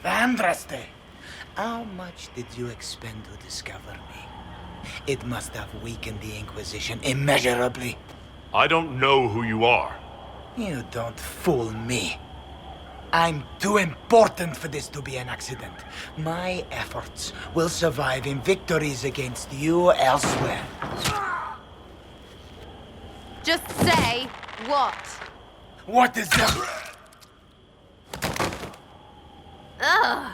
Vandraste. How much did you expend to discover me? It must have weakened the Inquisition immeasurably. I don't know who you are. You don't fool me. I'm too important for this to be an accident. My efforts will survive in victories against you elsewhere. Just say what? What is that? Ugh.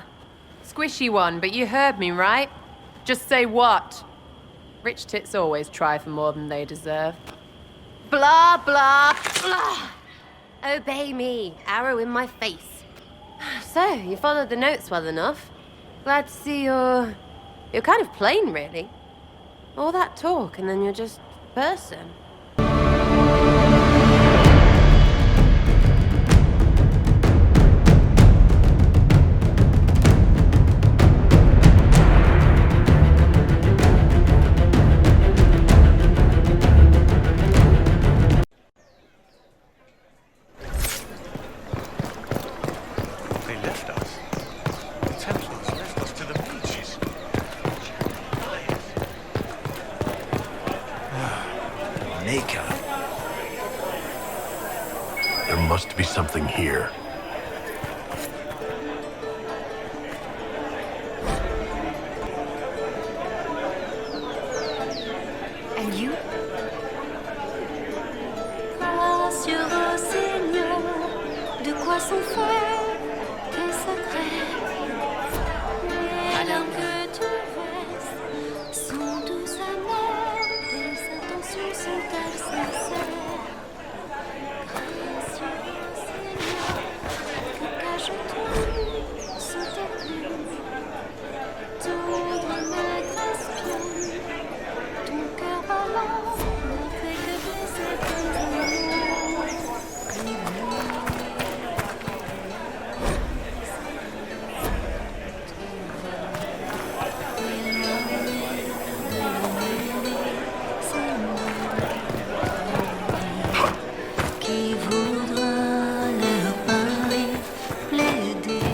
Squishy one, but you heard me, right? Just say what? Rich tits always try for more than they deserve. Blah, blah, blah. Obey me. Arrow in my face. So, you followed the notes well enough. Glad to see you're kind of plain, really. All that talk, and then you're just person. There must be something here. And you? Sur vos seigneurs, de quoi sont faits tes secrets? Les larmes que tu verses sont douces amères, tes intentions sont-elles sincères? Sur vos seigneurs, que caches-tu sous tes plumes? Tendre maître espion, ton cœur ballant ne fait que blesser tes amours. Qui voudra leur parler, l'aider?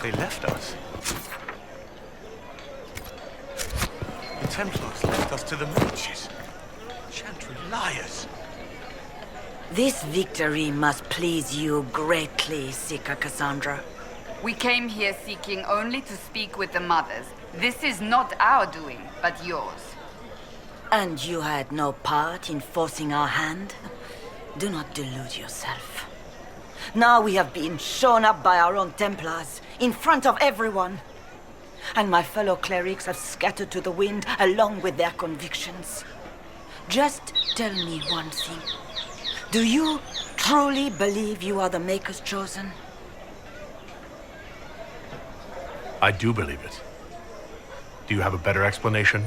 They left us. The Templars left us to the mages. Chantry liars. This victory must please you greatly, Seeker Cassandra. We came here seeking only to speak with the mothers. This is not our doing, but yours. And you had no part in forcing our hand? Do not delude yourself. Now we have been shown up by our own Templars, in front of everyone. And my fellow clerics have scattered to the wind along with their convictions. Just tell me one thing. Do you truly believe you are the Maker's chosen? I do believe it. Do you have a better explanation?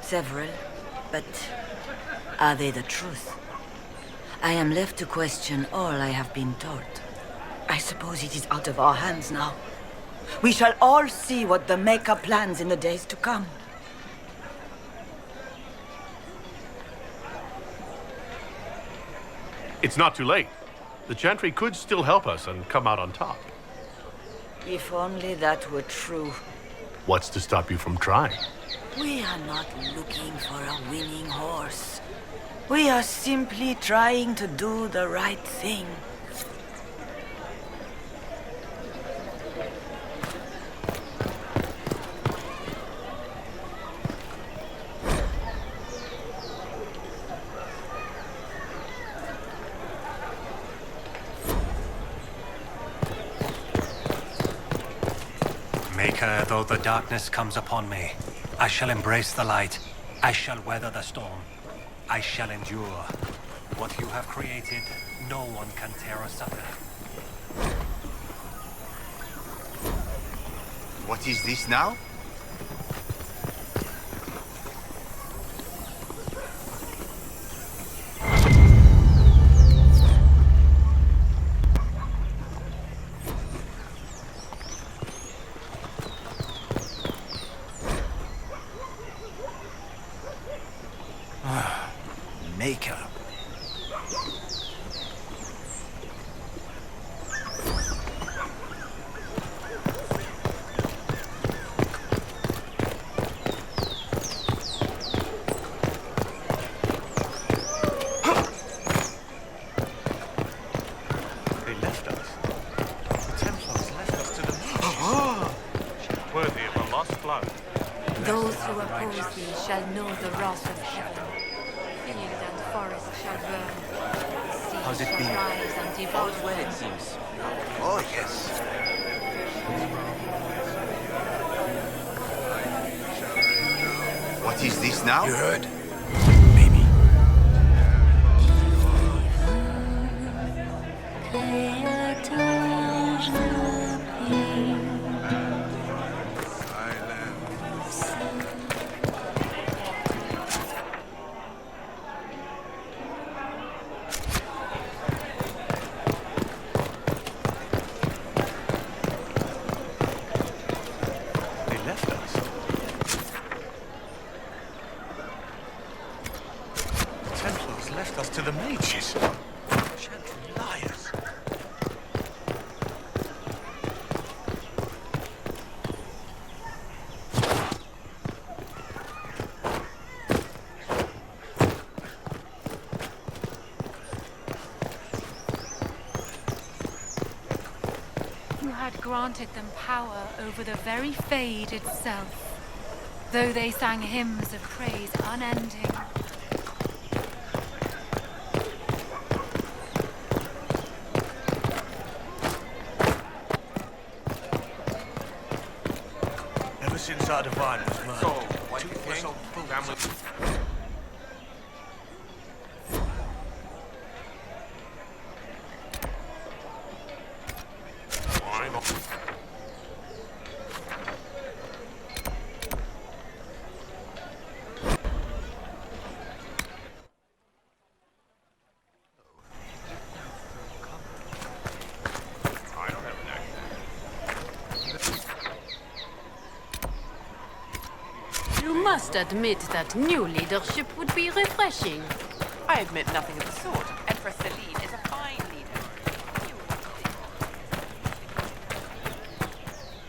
Several, but are they the truth? I am left to question all I have been taught. I suppose it is out of our hands now. We shall all see what the Maker plans in the days to come. It's not too late. The Chantry could still help us and come out on top. If only that were true. What's to stop you from trying? We are not looking for a winning horse. We are simply trying to do the right thing. Maker, though the darkness comes upon me, I shall embrace the light. I shall weather the storm. I shall endure. What you have created, no one can tear asunder. What is this now? last blow. Those who oppose thee shall know the wrath of heaven. Field and forest shall burn. Sea How's it shall been? rise and devour All's well, it seems. Oh, yes. What is this now? You heard? Maybe. They left us. The Templars left us to the mages. Chantry liars. You had granted them power over the very Fade itself, though they sang hymns of praise unending. Ever since our divine was murdered, So, what do you two were think? so fools. I don't have an accent. You must admit that new leadership would be refreshing. I admit nothing of the sort. Empress Celine is a fine leader.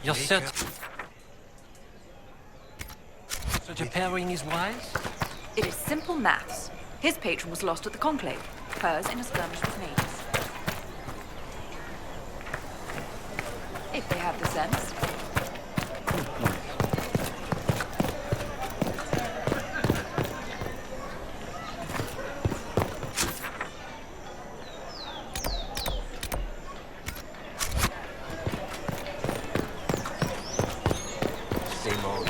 You're certain such a pairing is wise? It is simple maths. His patron was lost at the conclave, hers in a skirmish with mages. If they had the sense. Same old.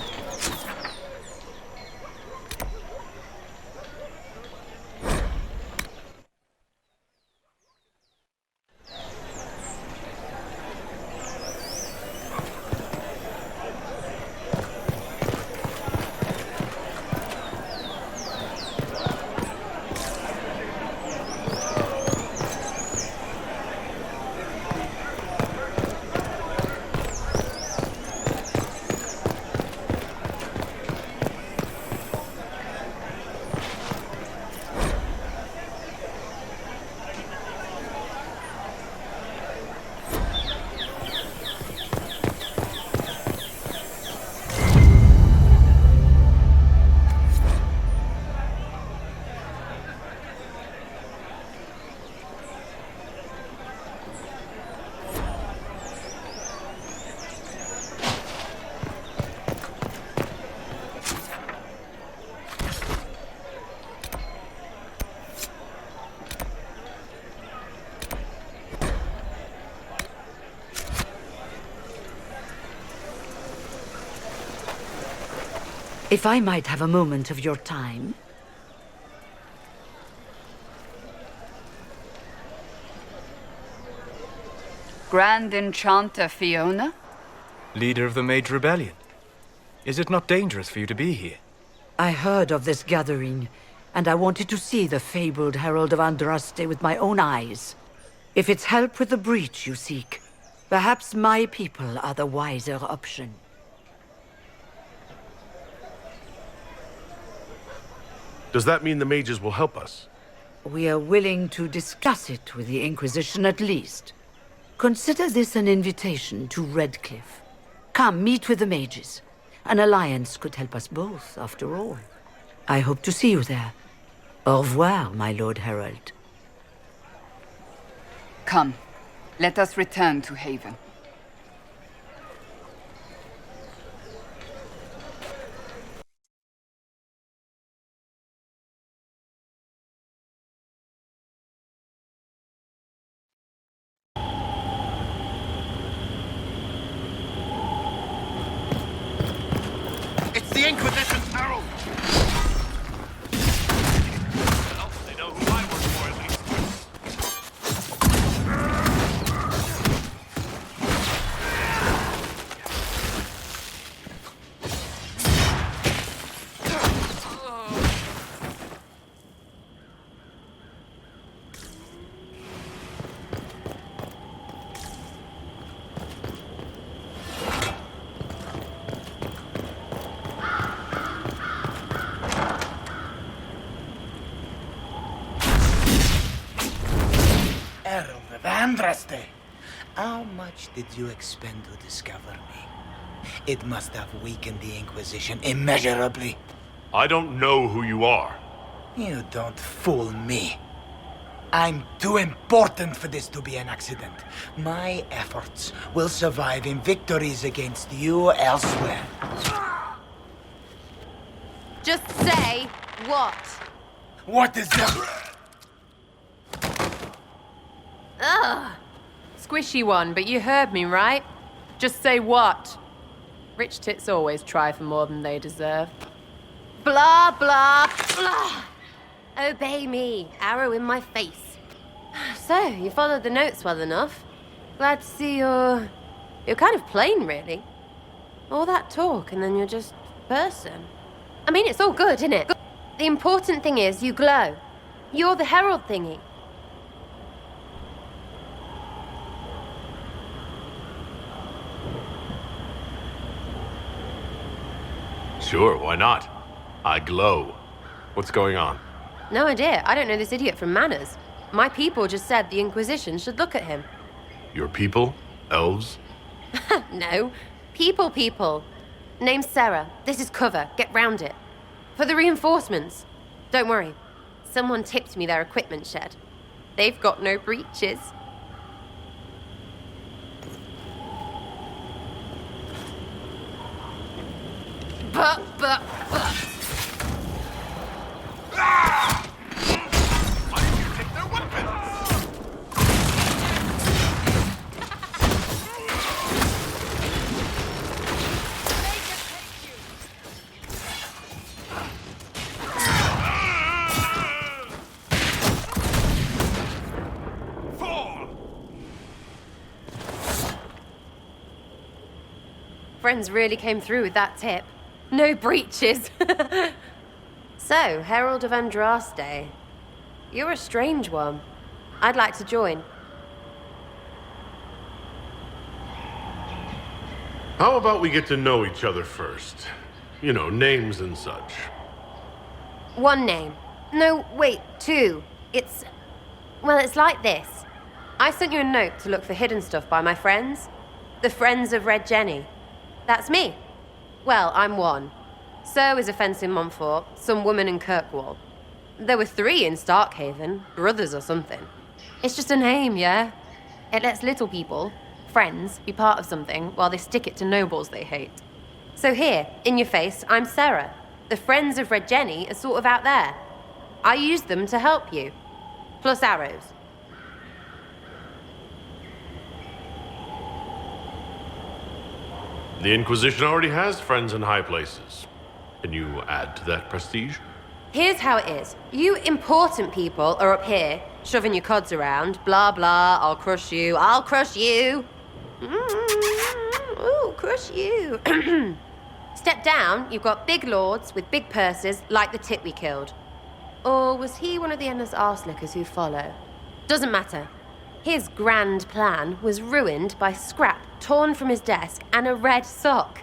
If I might have a moment of your time. Grand Enchanter Fiona? Leader of the Mage Rebellion. Is it not dangerous for you to be here? I heard of this gathering, and I wanted to see the fabled Herald of Andraste with my own eyes. If it's help with the breach you seek, perhaps my people are the wiser option. Does that mean the mages will help us? We are willing to discuss it with the Inquisition at least. Consider this an invitation to Redcliffe. Come, meet with the mages. An alliance could help us both, after all. I hope to see you there. Au revoir, my Lord Herald. Come, let us return to Haven. Andraste! How much did you expend to discover me? It must have weakened the Inquisition immeasurably. I don't know who you are. You don't fool me. I'm too important for this to be an accident. My efforts will survive in victories against you elsewhere. Just say what? What is that? Ugh. Squishy one, but you heard me, right? Just say what? Rich tits always try for more than they deserve. Blah, blah, blah. Obey me. Arrow in my face. So, you followed the notes well enough. Glad to see you're kind of plain, really. All that talk and then you're just person. I mean, it's all good, isn't it? The important thing is you glow. You're the herald thingy. Sure, why not? I glow. What's going on? No idea. I don't know this idiot from Manners. My people just said the Inquisition should look at him. Your people? Elves? No. People. Name's Sarah. This is cover. Get round it. For the reinforcements. Don't worry. Someone tipped me their equipment shed. They've got no breaches. But. Why did you take their weapons? Friends really came through with that tip. No breaches. So, Herald of Andraste. You're a strange one. I'd like to join. How about we get to know each other first? You know, names and such. One name. No, wait, two. It's like this. I sent you a note to look for hidden stuff by my friends. The Friends of Red Jenny. That's me. Well, I'm one. So is a fence in Montfort, some woman in Kirkwall. There were 3 in Starkhaven, brothers or something. It's just a name, yeah? It lets little people, friends, be part of something while they stick it to nobles they hate. So here, in your face, I'm Sarah. The Friends of Red Jenny are sort of out there. I use them to help you. Plus arrows. The Inquisition already has friends in high places. Can you add to that prestige? Here's how it is. You important people are up here, shoving your cods around. Blah, blah, I'll crush you. Ooh, crush you. Step down, you've got big lords with big purses like the tit we killed. Or was he one of the endless arse-lickers who follow? Doesn't matter. His grand plan was ruined by scrap torn from his desk and a red sock.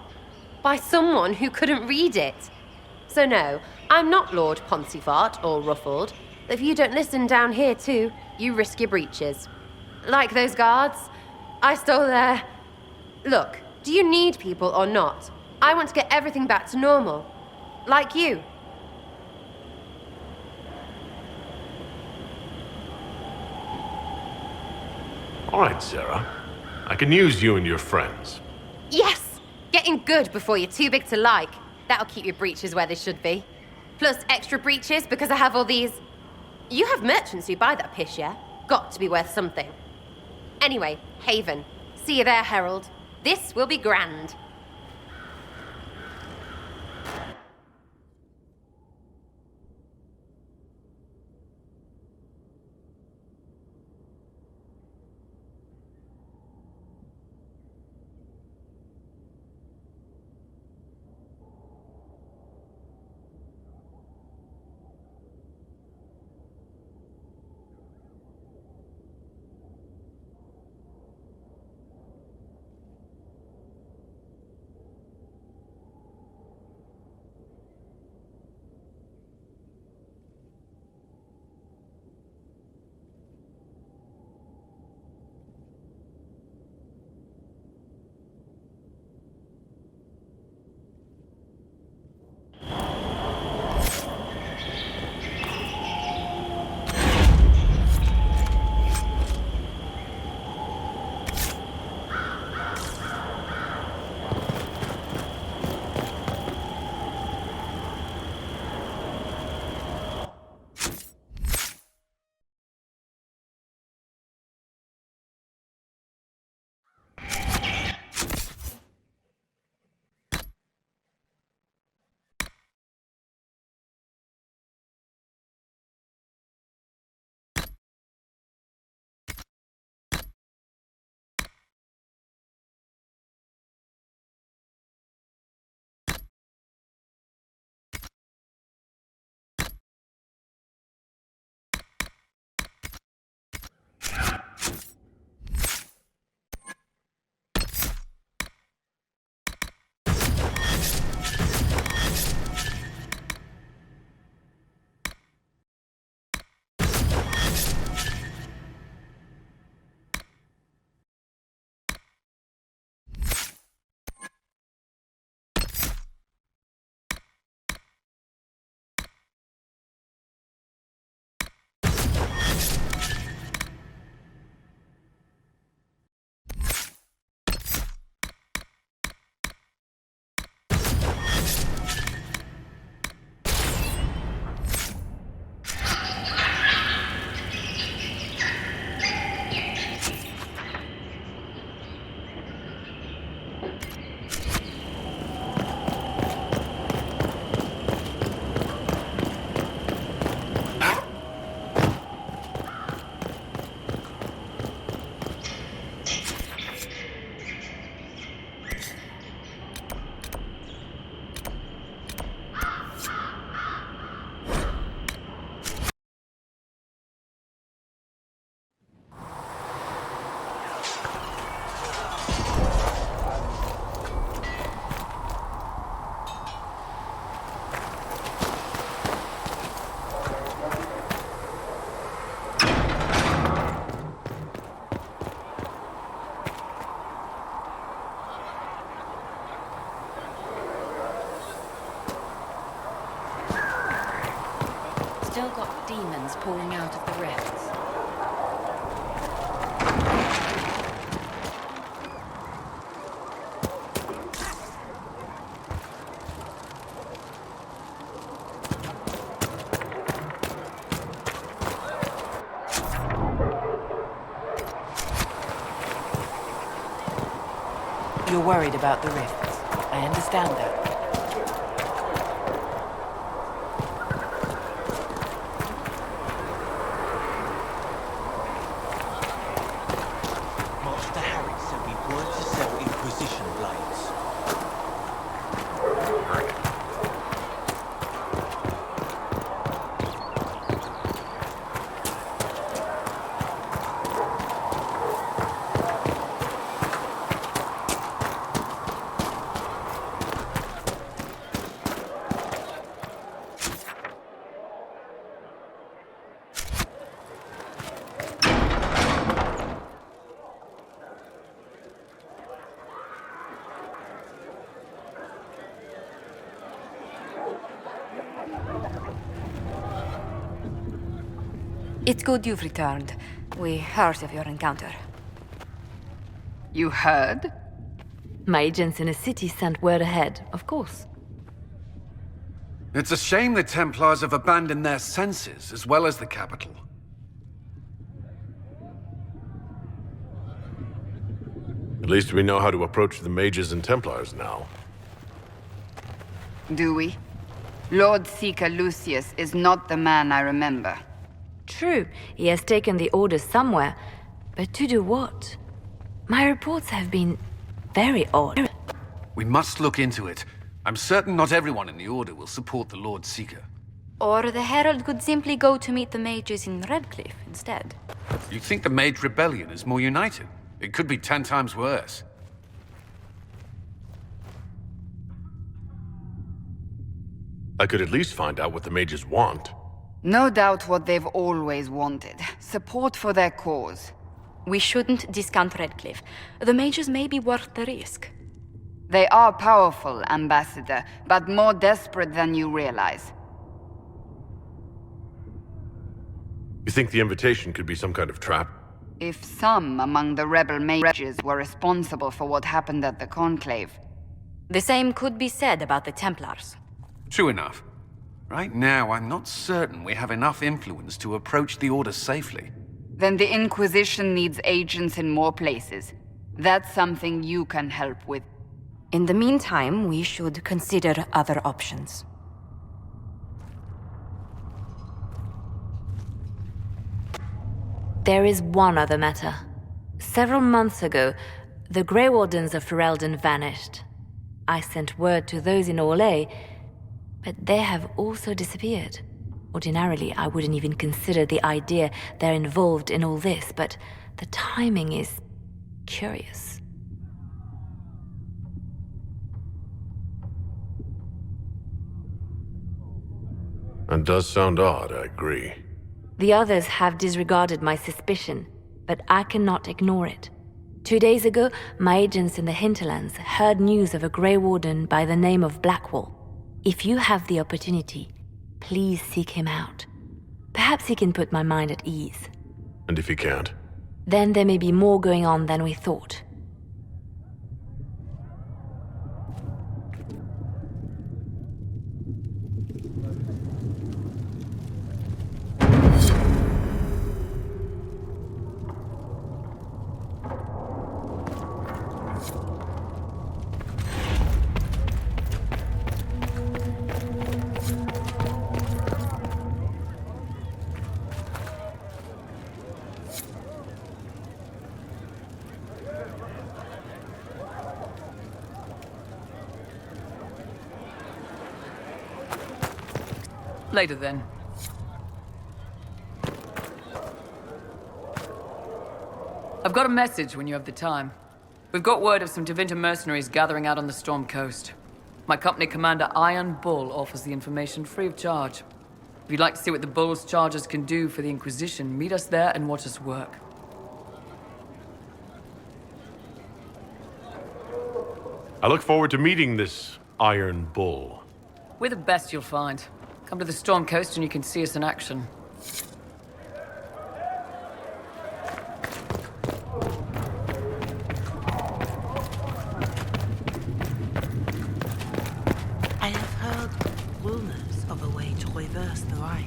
By someone who couldn't read it. So no, I'm not Lord Poncefart or Ruffled. If you don't listen down here too, you risk your breeches. Like those guards, I stole their... Look, do you need people or not? I want to get everything back to normal. Like you. All right, Sarah. I can use you and your friends. Yes! Getting good before you're too big to like. That'll keep your breeches where they should be. Plus extra breeches because I have all these... You have merchants who buy that piss, yeah? Got to be worth something. Anyway, Haven. See you there, Herald. This will be grand. still got demons pouring out of the rifts. You're worried about the rifts. I understand that. Master Harry sent me word to sell Inquisition blades. It's good you've returned. We heard of your encounter. You heard? My agents in the city sent word ahead, of course. It's a shame the Templars have abandoned their senses, as well as the capital. At least we know how to approach the mages and Templars now. Do we? Lord Seeker Lucius is not the man I remember. True, he has taken the orders somewhere, but to do what? My reports have been very odd. We must look into it. I'm certain not everyone in the Order will support the Lord Seeker. Or the Herald could simply go to meet the mages in Redcliffe instead. You think the Mage Rebellion is more united? It could be 10 times worse. I could at least find out what the mages want. No doubt what they've always wanted. Support for their cause. We shouldn't discount Redcliffe. The mages may be worth the risk. They are powerful, Ambassador, but more desperate than you realize. You think the invitation could be some kind of trap? If some among the rebel mages were responsible for what happened at the Conclave. The same could be said about the Templars. True enough. Right now, I'm not certain we have enough influence to approach the Order safely. Then the Inquisition needs agents in more places. That's something you can help with. In the meantime, we should consider other options. There is one other matter. Several months ago, the Grey Wardens of Ferelden vanished. I sent word to those in Orlais, but they have also disappeared. Ordinarily, I wouldn't even consider the idea they're involved in all this, but the timing is curious. That does sound odd, I agree. The others have disregarded my suspicion, but I cannot ignore it. 2 days ago, my agents in the hinterlands heard news of a Grey Warden by the name of Blackwall. If you have the opportunity, please seek him out. Perhaps he can put my mind at ease. And if he can't? Then there may be more going on than we thought. Later then. I've got a message when you have the time. We've got word of some Tevinter mercenaries gathering out on the Storm Coast. My company commander, Iron Bull, offers the information free of charge. If you'd like to see what the Bull's charges can do for the Inquisition, meet us there and watch us work. I look forward to meeting this Iron Bull. We're the best you'll find. Come to the Storm Coast and you can see us in action. I have heard rumors of a way to reverse the right.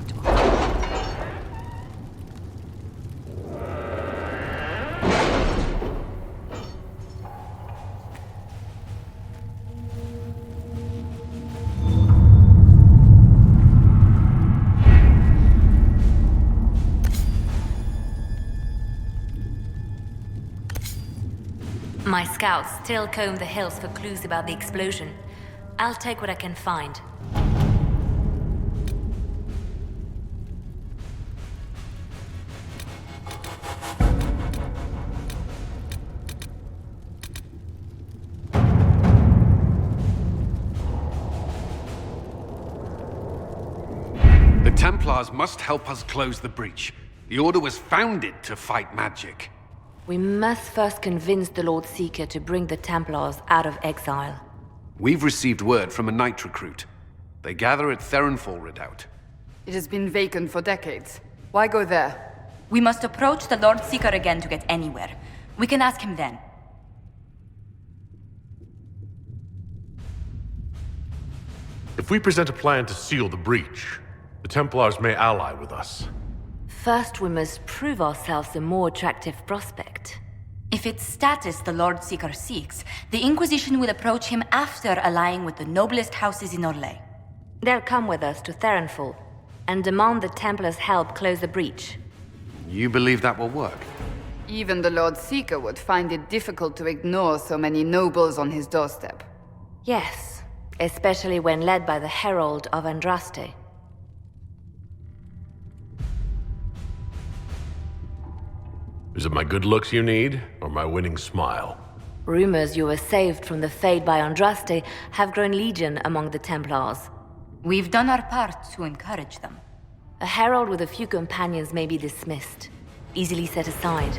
My scouts still comb the hills for clues about the explosion. I'll take what I can find. The Templars must help us close the breach. The Order was founded to fight magic. We must first convince the Lord Seeker to bring the Templars out of exile. We've received word from a knight recruit. They gather at Therenfall Redoubt. It has been vacant for decades. Why go there? We must approach the Lord Seeker again to get anywhere. We can ask him then. If we present a plan to seal the breach, the Templars may ally with us. First, we must prove ourselves a more attractive prospect. If it's status the Lord Seeker seeks, the Inquisition will approach him after allying with the noblest houses in Orlais. They'll come with us to Therenfall and demand the Templars' help close the breach. You believe that will work? Even the Lord Seeker would find it difficult to ignore so many nobles on his doorstep. Yes, especially when led by the Herald of Andraste. Is it my good looks you need, or my winning smile? Rumors you were saved from the fate by Andraste have grown legion among the Templars. We've done our part to encourage them. A herald with a few companions may be dismissed, easily set aside.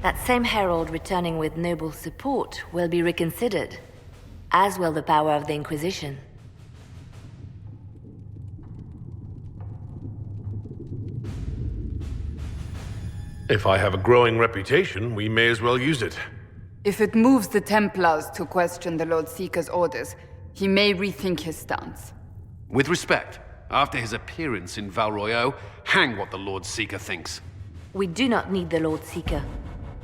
That same herald returning with noble support will be reconsidered, as will the power of the Inquisition. If I have a growing reputation, we may as well use it. If it moves the Templars to question the Lord Seeker's orders, he may rethink his stance. With respect, after his appearance in Val Royeaux, hang what the Lord Seeker thinks. We do not need the Lord Seeker.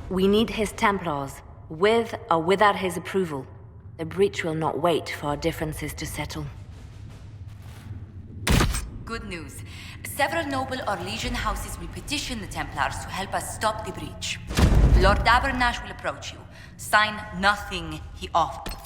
We need his Templars, with or without his approval. The breach will not wait for our differences to settle. Good news. Several noble or legion houses will petition the Templars to help us stop the breach. Lord Abernash will approach you. Sign nothing he offers.